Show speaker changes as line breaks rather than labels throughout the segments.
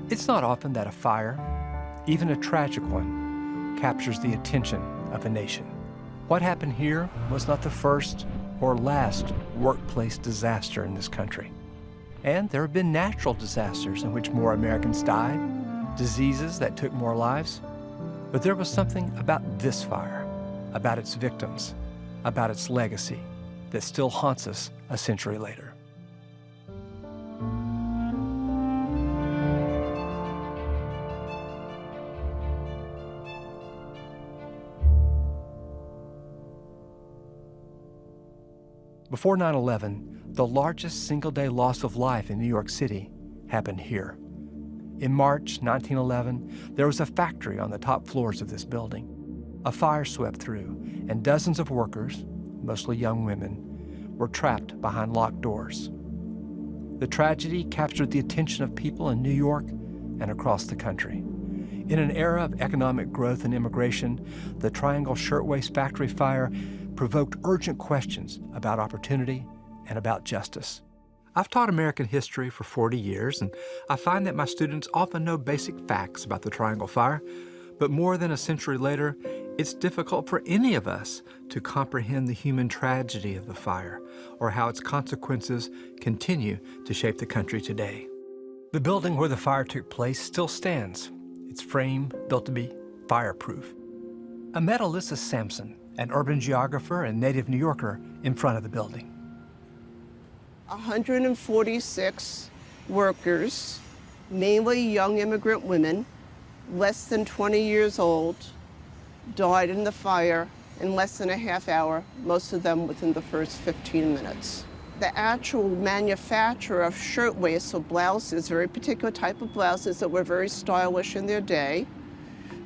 It's not often that a fire, even a tragic one, captures the attention of a nation. What happened here was not the first or last workplace disaster in this country. And there have been natural disasters in which more Americans died, diseases that took more lives. But there was something about this fire, about its victims, about its legacy, that still haunts us a century later. Before 9/11, the largest single-day loss of life in New York City happened here. In March 1911, there was a factory on the top floors of this building. A fire swept through, and dozens of workers, mostly young women, were trapped behind locked doors. The tragedy captured the attention of people in New York and across the country. In an era of economic growth and immigration, the Triangle Shirtwaist factory fire provoked urgent questions about opportunity and about justice. I've taught American history for 40 years, and I find that my students often know basic facts about the Triangle Fire, but more than a century later, it's difficult for any of us to comprehend the human tragedy of the fire or how its consequences continue to shape the country today. The building where the fire took place still stands, its frame built to be fireproof. I met Alyssa Sampson, an urban geographer and native New Yorker, in front of the building.
146 workers, mainly young immigrant women, less than 20 years old, died in the fire in less than a half hour, most of them within the first 15 minutes. The actual manufacture of shirtwaists or blouses, very particular type of blouses that were very stylish in their day,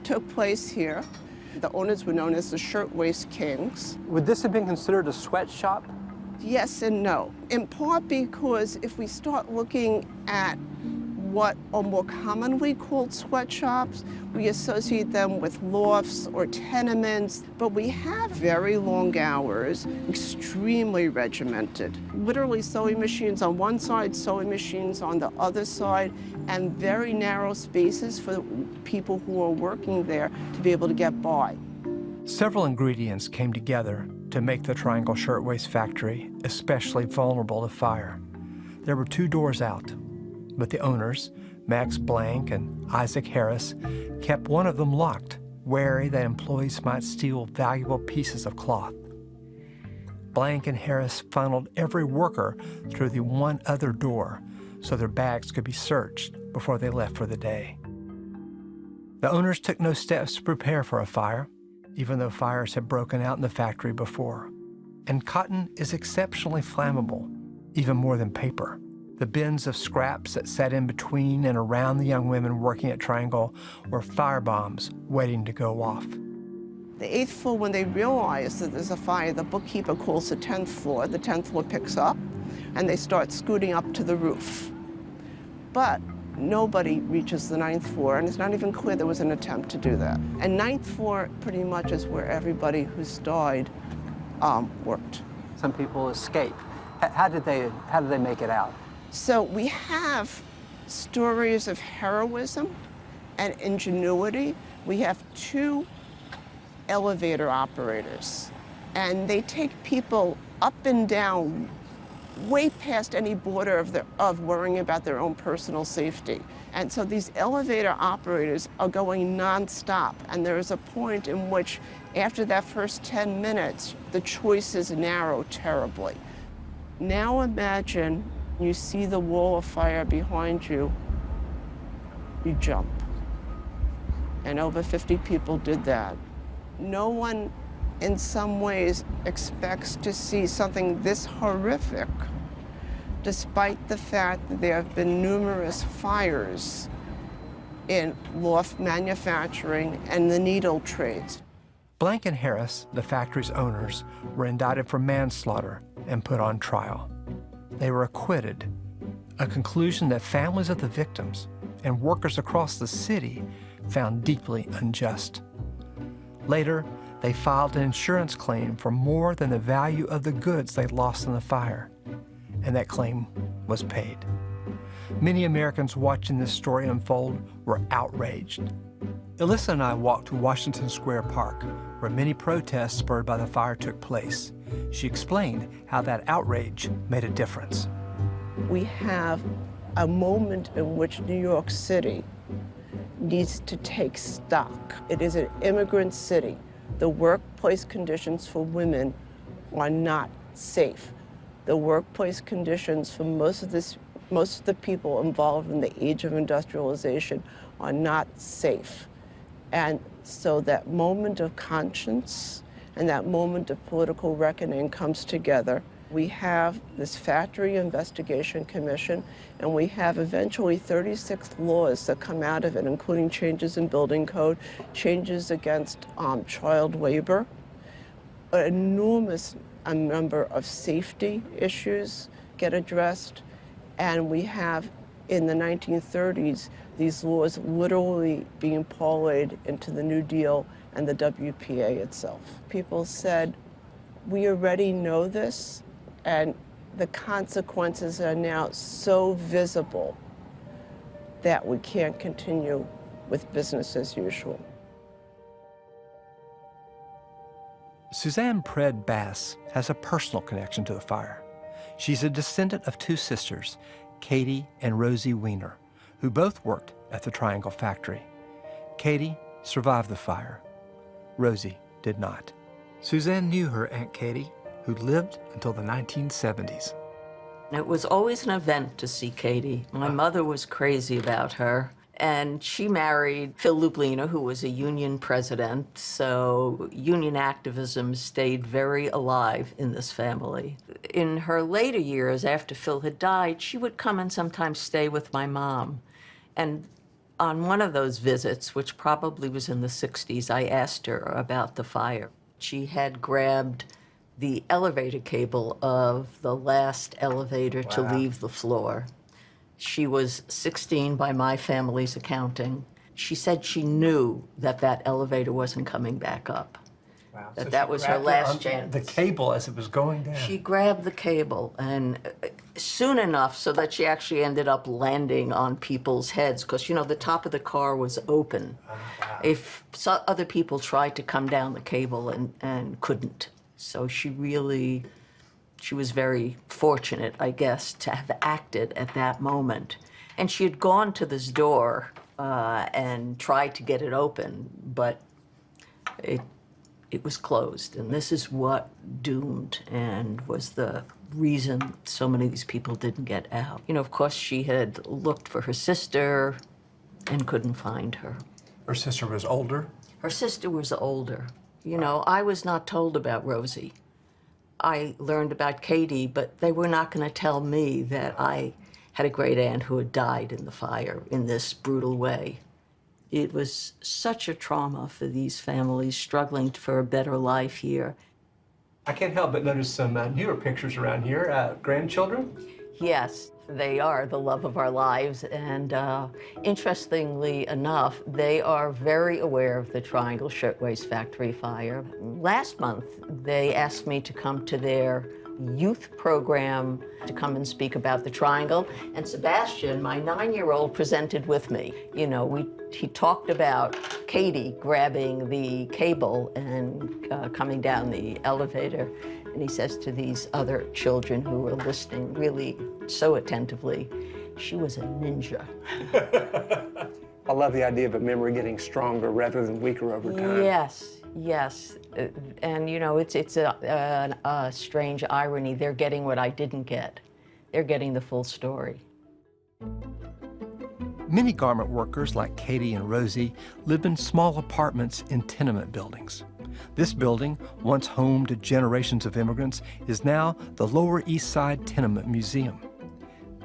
took place here. The owners were known as the Shirtwaist Kings.
Would this have been considered a sweatshop?
Yes and no. In part because if we start looking at what are more commonly called sweatshops, we associate them with lofts or tenements, but we have very long hours, extremely regimented. Literally sewing machines on one side, sewing machines on the other side, and very narrow spaces for people who are working there to be able to get by.
Several ingredients came together to make the Triangle Shirtwaist factory especially vulnerable to fire. There were 2 doors out, but the owners, Max Blank and Isaac Harris, kept one of them locked, wary that employees might steal valuable pieces of cloth. Blank and Harris funneled every worker through the one other door so their bags could be searched before they left for the day. The owners took no steps to prepare for a fire, even though fires had broken out in the factory before. And cotton is exceptionally flammable, even more than paper. The bins of scraps that sat in between and around the young women working at Triangle were fire bombs waiting to go off.
The 8th floor, when they realize that there's a fire, the bookkeeper calls the 10th floor. The 10th floor picks up, and they start scooting up to the roof. But nobody reaches the 9th floor, and it's not even clear there was an attempt to do that. And 9th floor pretty much is where everybody who's died worked.
Some people escape. How did they make it out?
So we have stories of heroism and ingenuity. We have 2 elevator operators, and they take people up and down way past any border of worrying about their own personal safety. And so these elevator operators are going nonstop, and there is a point in which, after that first 10 minutes, the choices narrow terribly. Now imagine you see the wall of fire behind you, you jump. And over 50 people did that. No one, in some ways, expects to see something this horrific, despite the fact that there have been numerous fires in loft manufacturing and the needle trades.
Blank and Harris, the factory's owners, were indicted for manslaughter and put on trial. They were acquitted, a conclusion that families of the victims and workers across the city found deeply unjust. Later, they filed an insurance claim for more than the value of the goods they lost in the fire, and that claim was paid. Many Americans watching this story unfold were outraged. Alyssa and I walked to Washington Square Park, where many protests spurred by the fire took place. She explained how that outrage made a difference.
We have a moment in which New York City needs to take stock. It is an immigrant city. The workplace conditions for women are not safe. The workplace conditions for most of the people involved in the age of industrialization are not safe. And so that moment of conscience and that moment of political reckoning comes together. We have this factory investigation commission, and we have eventually 36 laws that come out of it, including changes in building code, changes against child labor, an enormous number of safety issues get addressed, and we have, in the 1930s, these laws literally being parlayed into the New Deal and the WPA itself. People said, we already know this, and the consequences are now so visible that we can't continue with business as usual.
Suzanne Pred Bass has a personal connection to the fire. She's a descendant of two sisters, Katie and Rosie Weiner, who both worked at the Triangle factory. Katie survived the fire. Rosie did not. Suzanne knew her Aunt Katie, who lived until the 1970s.
It was always an event to see Katie. My mother was crazy about her, and she married Phil Lublino, who was a union president, so union activism stayed very alive in this family. In her later years, after Phil had died, she would come and sometimes stay with my mom. And on one of those visits, which probably was in the 60s, I asked her about the fire. She had grabbed the elevator cable of the last elevator to leave the floor. She was 16 by my family's accounting. She said she knew that that elevator wasn't coming back up.
Wow.
That
So
that
she
was her
grabbed
last chance.
the cable as it was going down.
She grabbed the cable, and soon enough so that she actually ended up landing on people's heads, because, you know, the top of the car was open.
Wow.
If other people tried to come down the cable and couldn't. So she was very fortunate, I guess, to have acted at that moment. And she had gone to this door and tried to get it open, but it was closed. And this is what doomed and was the reason so many of these people didn't get out. You know, of course, she had looked for her sister and couldn't find her.
Her sister was older?
Her sister was older. You know, I was not told about Rosie. I learned about Katie, but they were not going to tell me that I had a great aunt who had died in the fire in this brutal way. It was such a trauma for these families struggling for a better life here.
I can't help but notice some newer pictures around here. Grandchildren?
Yes, they are the love of our lives, and interestingly enough, they are very aware of the Triangle Shirtwaist factory fire. Last month, they asked me to come to their youth program to come and speak about the Triangle, and Sebastian, my 9-year-old, presented with me. You know, he talked about Katie grabbing the cable and coming down the elevator. And he says to these other children who were listening really so attentively, she was a ninja.
I love the idea of a memory getting stronger rather than weaker over time.
Yes, yes. And you know, it's a strange irony. They're getting what I didn't get. They're getting the full story.
Many garment workers like Katie and Rosie lived in small apartments in tenement buildings. This building, once home to generations of immigrants, is now the Lower East Side Tenement Museum.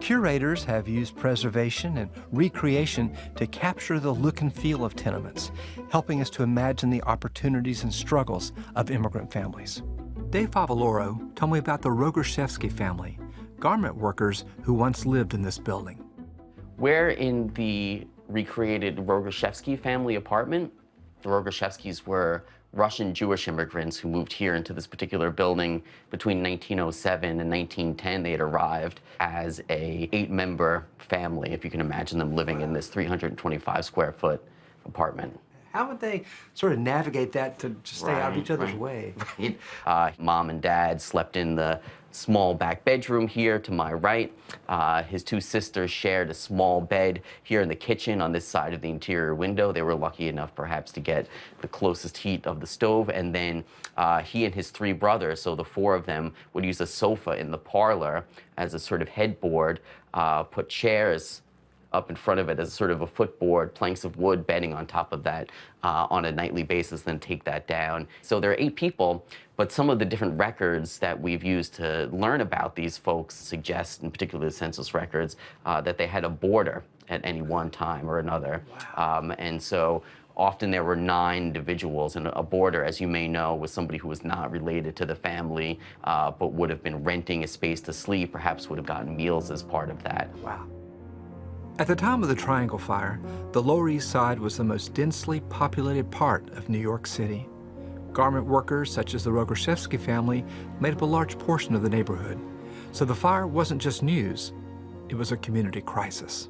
Curators have used preservation and recreation to capture the look and feel of tenements, helping us to imagine the opportunities and struggles of immigrant families. Dave Favaloro told me about the Rogoszewski family, garment workers who once lived in this building.
We're in the recreated Rogoszewski family apartment. The Rogoszewskis were Russian Jewish immigrants who moved here into this particular building between 1907 and 1910. They had arrived as a 8-member family, if you can imagine them living in this 325 square foot apartment.
How would they sort of navigate that to just stay out of each other's way?
Right. Mom and dad slept in the small back bedroom here to my right. His 2 sisters shared a small bed here in the kitchen on this side of the interior window. They were lucky enough perhaps to get the closest heat of the stove. And then he and his 3 brothers, so the 4 of them, would use a sofa in the parlor as a sort of headboard, put chairs up in front of it as sort of a footboard, planks of wood, bedding on top of that on a nightly basis, then take that down. So there are 8 people, but some of the different records that we've used to learn about these folks suggest, in particular the census records, that they had a boarder at any one time or another. Wow. And so often there were 9 individuals, and a boarder, as you may know, was somebody who was not related to the family, but would have been renting a space to sleep, perhaps would have gotten meals as part of that.
Wow. At the time of the Triangle Fire, the Lower East Side was the most densely populated part of New York City. Garment workers, such as the Rogoshevsky family, made up a large portion of the neighborhood. So the fire wasn't just news, it was a community crisis.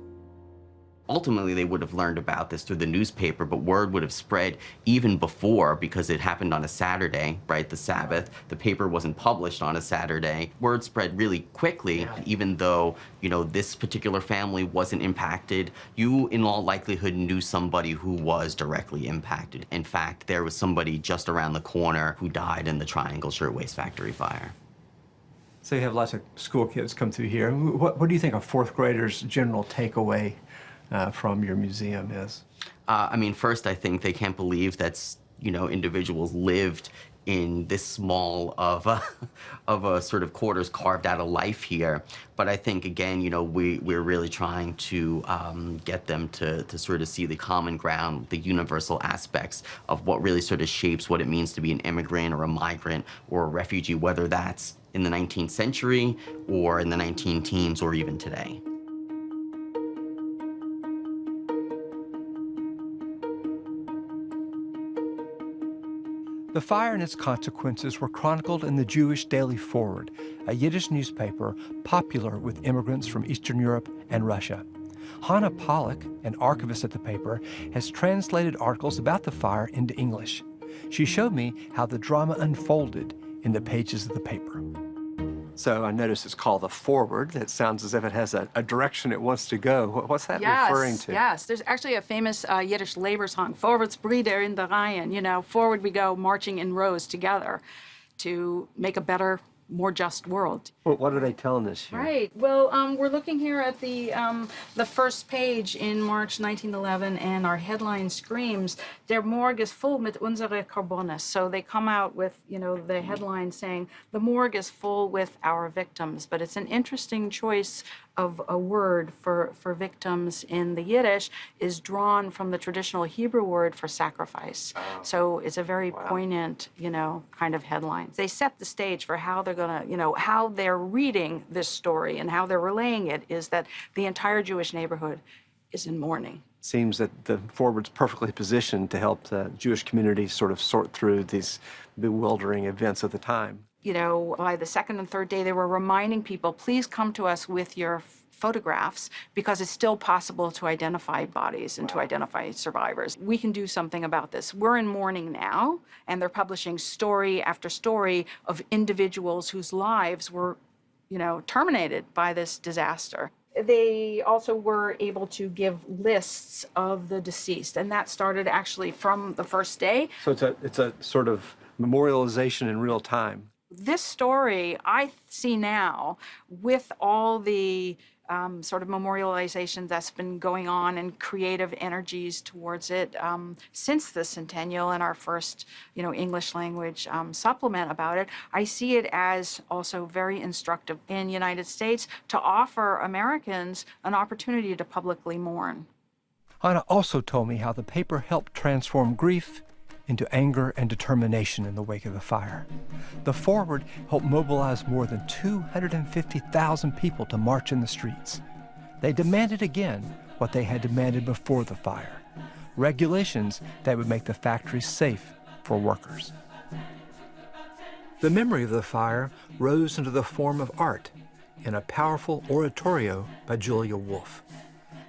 Ultimately, they would have learned about this through the newspaper, but word would have spread even before because it happened on a Saturday, right, the Sabbath. The paper wasn't published on a Saturday. Word spread really quickly, even though, you know, this particular family wasn't impacted. You, in all likelihood, knew somebody who was directly impacted. In fact, there was somebody just around the corner who died in the Triangle Shirtwaist factory fire.
So you have lots of school kids come through here. What do you think a 4th grader's general takeaway from your museum is?
I mean, first, I think they can't believe that, you know, individuals lived in this small of a sort of quarters carved out of life here. But I think, again, you know, we're really trying to get them to sort of see the common ground, the universal aspects of what really sort of shapes what it means to be an immigrant or a migrant or a refugee, whether that's in the 19th century or in the 19-teens or even today.
The fire and its consequences were chronicled in the Jewish Daily Forward, a Yiddish newspaper popular with immigrants from Eastern Europe and Russia. Hannah Pollack, an archivist at the paper, has translated articles about the fire into English. She showed me how the drama unfolded in the pages of the paper. So I noticed it's called the Forward. It sounds as if it has a direction it wants to go. What's that referring to?
Yes, there's actually a famous Yiddish labor song, Vorwärts Brüder in der Reihen, you know, forward we go, marching in rows together to make a better, more just world.
Well, what are they telling us here?
Right. Well, we're looking here at the first page in March 1911, and our headline screams, "Der morgue ist voll mit unsere Carbones." So they come out with, you know, the headline saying, "The morgue is full with our victims." But it's an interesting choice of a word for victims in the Yiddish is drawn from the traditional Hebrew word for sacrifice. So it's a very poignant, you know, kind of headline. They set the stage for how they're gonna, you know, how they're reading this story and how they're relaying it is that the entire Jewish neighborhood is in mourning.
Seems that the Forward's perfectly positioned to help the Jewish community sort of sort through these bewildering events of the time.
You know, by the 2nd and 3rd day, they were reminding people, please come to us with your photographs because it's still possible to identify bodies and to identify survivors. We can do something about this. We're in mourning now, and they're publishing story after story of individuals whose lives were, you know, terminated by this disaster. They also were able to give lists of the deceased, and that started actually from the first day.
So it's a sort of memorialization in real time.
This story I see now with all the sort of memorialization that's been going on and creative energies towards it since the centennial and our first, you know, English language supplement about it. I see it as also very instructive in the United States to offer Americans an opportunity to publicly mourn.
Hannah also told me how the paper helped transform grief into anger and determination in the wake of the fire. The Forward helped mobilize more than 250,000 people to march in the streets. They demanded again what they had demanded before the fire: regulations that would make the factories safe for workers. The memory of the fire rose into the form of art in a powerful oratorio by Julia Wolfe.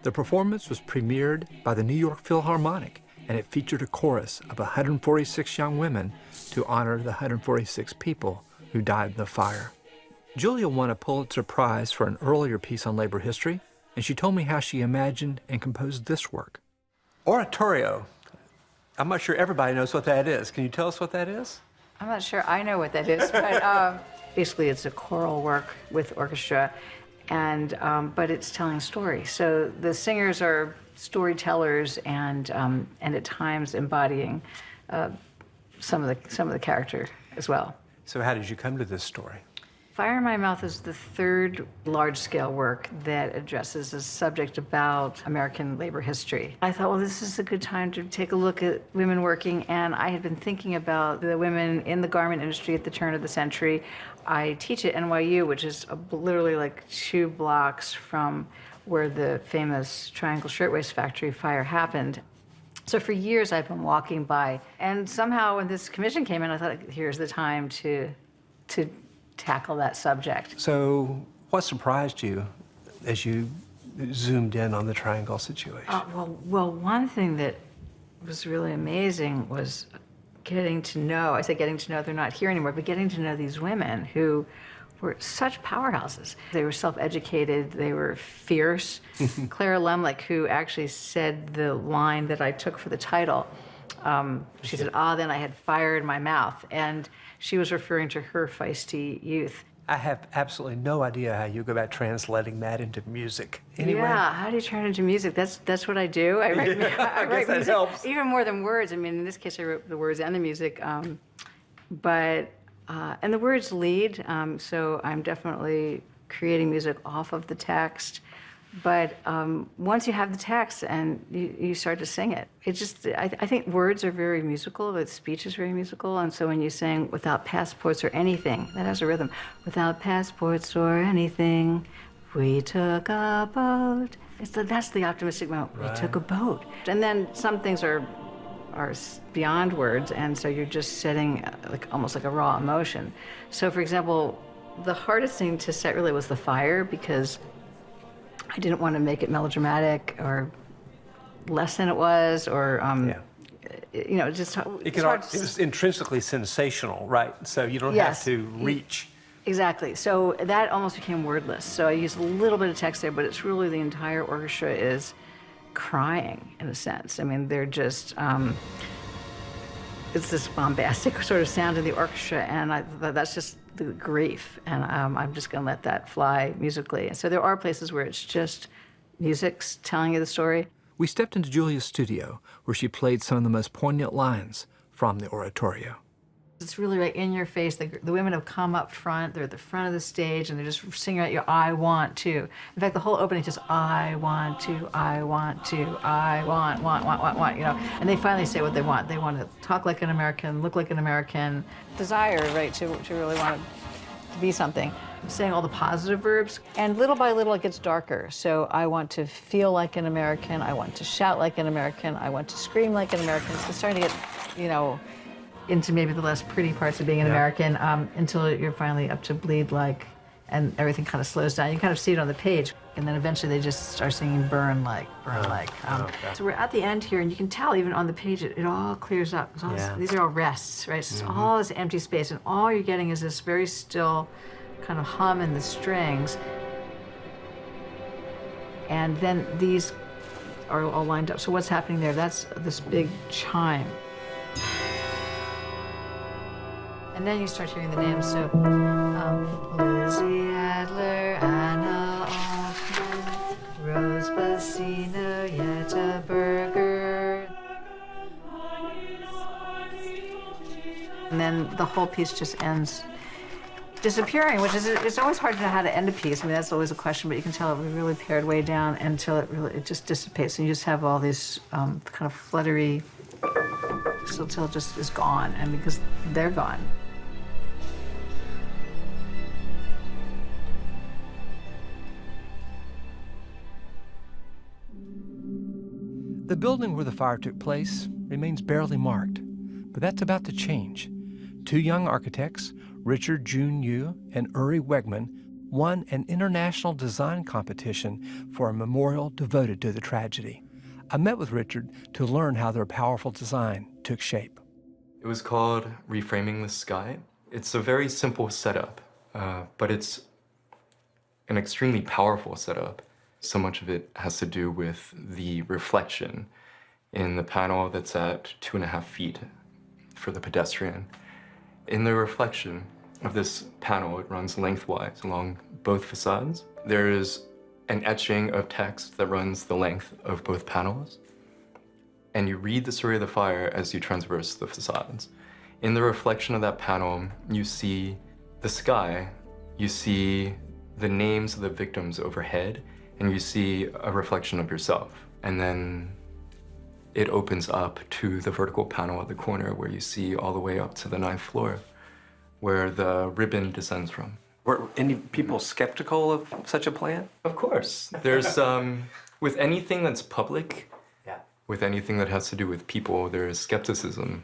The performance was premiered by the New York Philharmonic, and it featured a chorus of 146 young women to honor the 146 people who died in the fire. Julia won a Pulitzer Prize for an earlier piece on labor history, and she told me how she imagined and composed this work.
Oratorio. I'm not sure everybody knows what that is. Can you tell us what that is?
I'm not sure I know what that is, but basically it's a choral work with orchestra, and but it's telling stories. So the singers are storytellers and at times embodying some of the character as well.
So how did you come to this story?
Fire in My Mouth is the third large-scale work that addresses a subject about American labor history. I thought, well, this is a good time to take a look at women working, and I had been thinking about the women in the garment industry at the turn of the century. I teach at NYU, which is literally like 2 blocks from where the famous Triangle Shirtwaist factory fire happened. So for years I've been walking by, and somehow when this commission came in, I thought, here's the time to tackle that subject.
So what surprised you as you zoomed in on the triangle situation?
Well, one thing that was really amazing was getting to know, I say getting to know, they're not here anymore, but getting to know these women who were such powerhouses. They were self-educated, they were fierce. Clara Lemlich, who actually said the line that I took for the title, she said, then I had fire in my mouth. And she was referring to her feisty youth.
I have absolutely no idea how you go about translating that into music. Anyway.
Yeah, how do you turn it into music? That's what I do. I write, I write
that
music,
helps.
even more than words. I mean, in this case, I wrote the words and the music. And the words lead, so I'm definitely creating music off of the text. But once you have the text and you start to sing it, I think words are very musical, but speech is very musical. And so when you sing without passports or anything, that has a rhythm. Without passports or anything, we took a boat. That's the optimistic moment. Right. We took a boat. And then some things are beyond words, and so you're just setting almost like a raw emotion. So for example, the hardest thing to set really was the fire, because I didn't want to make it melodramatic or less than it was, or just
it was intrinsically sensational, right? So you don't have to reach.
Exactly. So that almost became wordless. So I used a little bit of text there, but it's really the entire orchestra is crying in a sense. I mean, they're just it's this bombastic sort of sound in the orchestra, and that's just the grief, and I'm just going to let that fly musically. And so there are places where it's just music's telling you the story.
We stepped into Julia's studio, where she played some of the most poignant lines from the oratorio.
It's really right in your face. The women have come up front, they're at the front of the stage, and they're just singing out your I want to. In fact, the whole opening is just I want to, I want to, I want, and they finally say what they want. They want to talk like an American, look like an American, desire, right, to really want to be something. I'm saying all the positive verbs, and little by little it gets darker. So I want to feel like an American, I want to shout like an American, I want to scream like an American. So it's starting to get, into maybe the less pretty parts of being an American, until you're finally up to bleed like, and everything kind of slows down. You kind of see it on the page, and then eventually they just start singing burn like, burn like. So we're at the end here, and you can tell even on the page, it all clears up. These are all rests, right? So it's all this empty space, and all you're getting is this very still kind of hum in the strings. And then these are all lined up. So what's happening there? That's this big chime. And then you start hearing the names, so Lizzie Adler, Anna Altman, Rose Bassino, Jetta Berger. And then the whole piece just ends disappearing, which is, it's always hard to know how to end a piece. I mean, that's always a question, but you can tell it was really pared way down until it just dissipates, and you just have all these kind of fluttery, until it just is gone, and because they're gone.
The building where the fire took place remains barely marked, But that's about to change. Two young architects, Richard Jun Yu and Uri Wegman, won an international design competition for a memorial devoted to the tragedy. I met with Richard to learn how their powerful design took shape.
It was called Reframing the Sky. It's a very simple setup, but it's an extremely powerful setup. So much of it has to do with the reflection in the panel that's at 2.5 feet for the pedestrian. In the reflection of this panel, it runs lengthwise along both facades. There is an etching of text that runs the length of both panels. And you read the story of the fire as you transverse the facades. In the reflection of that panel, you see the sky, you see the names of the victims overhead, and you see a reflection of yourself. And then it opens up to the vertical panel at the corner where you see all the way up to the 9th floor, where the ribbon descends from.
Were any people skeptical of such a plan?
Of course. There's, with anything that's public, with anything that has to do with people, there is skepticism.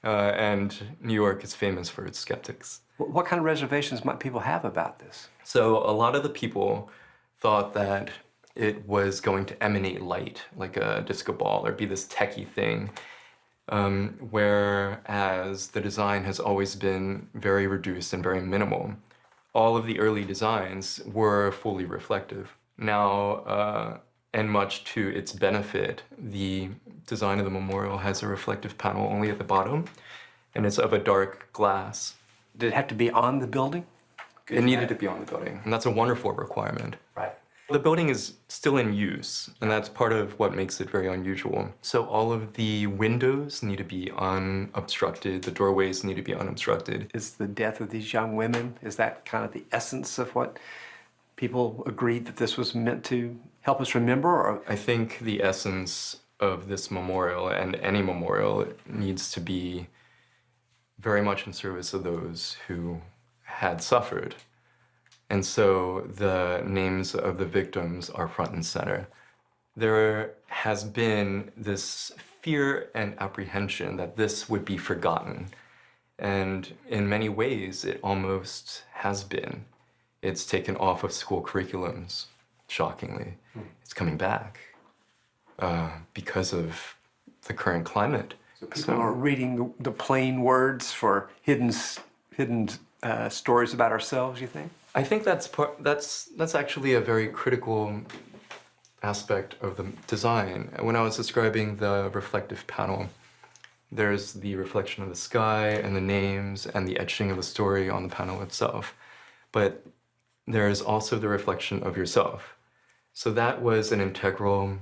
And New York is famous for its skeptics.
What kind of reservations might people have about this?
So a lot of the people thought that it was going to emanate light, like a disco ball, or be this techie thing. Whereas the design has always been very reduced and very minimal. All of the early designs were fully reflective. Now, and much to its benefit, the design of the memorial has a reflective panel only at the bottom, and it's of a dark glass.
Did it have to be on the building?
It needed to be on the building, and that's a wonderful requirement.
Right.
The building is still in use, and that's part of what makes it very unusual. So all of the windows need to be unobstructed, the doorways need to be unobstructed.
Is the death of these young women, is that kind of the essence of what people agreed that this was meant to help us remember? Or?
I think the essence of this memorial, and any memorial, needs to be very much in service of those who had suffered. And so the names of the victims are front and center. There has been this fear and apprehension that this would be forgotten. And in many ways, it almost has been. It's taken off of school curriculums, shockingly. It's coming back because of the current climate.
So people are reading the plain words for hidden stories about ourselves, you think?
I think that's actually a very critical aspect of the design. When I was describing the reflective panel, there's the reflection of the sky and the names and the etching of the story on the panel itself. But there's also the reflection of yourself. So that was an integral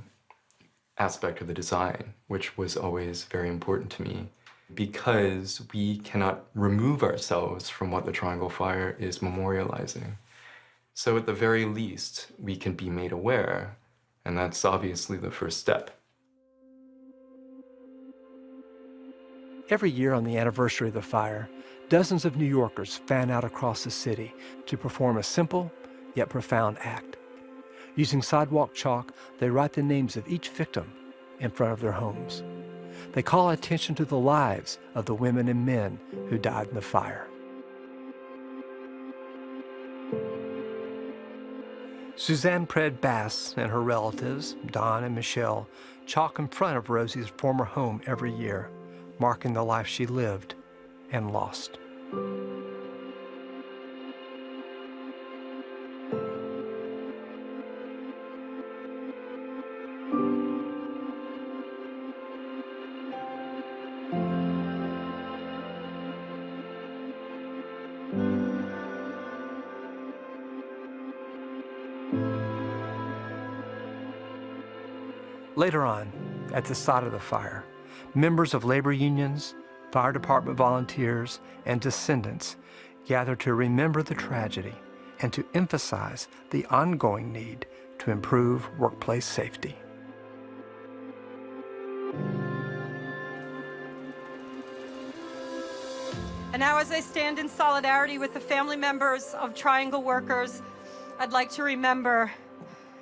aspect of the design, which was always very important to me, because we cannot remove ourselves from what the Triangle Fire is memorializing. So at the very least, we can be made aware, and that's obviously the first step.
Every year on the anniversary of the fire, dozens of New Yorkers fan out across the city to perform a simple yet profound act. Using sidewalk chalk, they write the names of each victim in front of their homes. They call attention to the lives of the women and men who died in the fire. Suzanne Pred Bass and her relatives, Don and Michelle, chalk in front of Rosie's former home every year, marking the life she lived and lost. Later on, at the site of the fire, members of labor unions, fire department volunteers, and Descendants gather to remember the tragedy and to emphasize the ongoing need to improve workplace safety.
And now, as I stand in solidarity with the family members of Triangle workers, I'd like to remember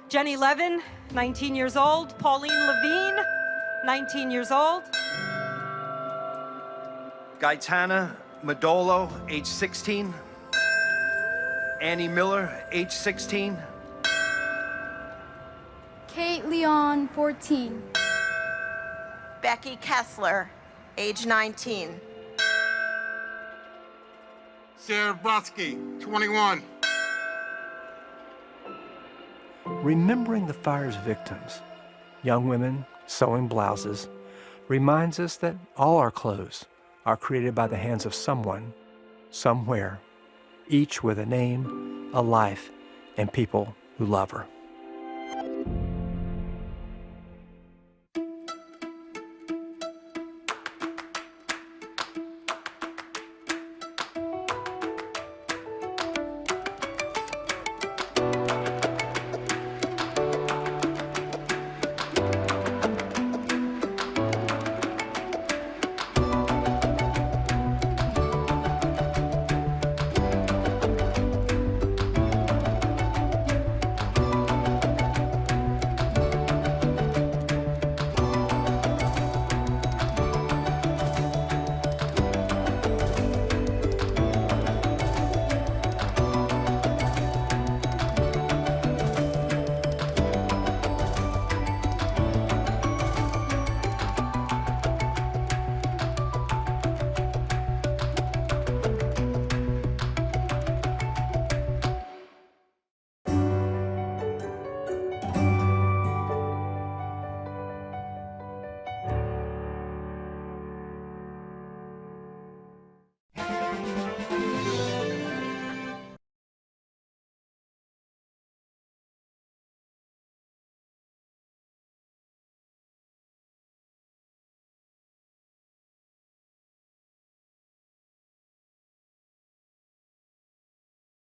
Jenny Levin, 19 years old, Pauline Levine, 19 years old,
Gaetana Madolo, age 16. Annie Miller, age 16.
Kate Leon, 14.
Becky Kessler, age 19.
Sarah Brodsky, 21.
Remembering the fire's victims, young women sewing blouses, reminds us that all our clothes are created by the hands of someone, somewhere, each with a name, a life, and people who love her.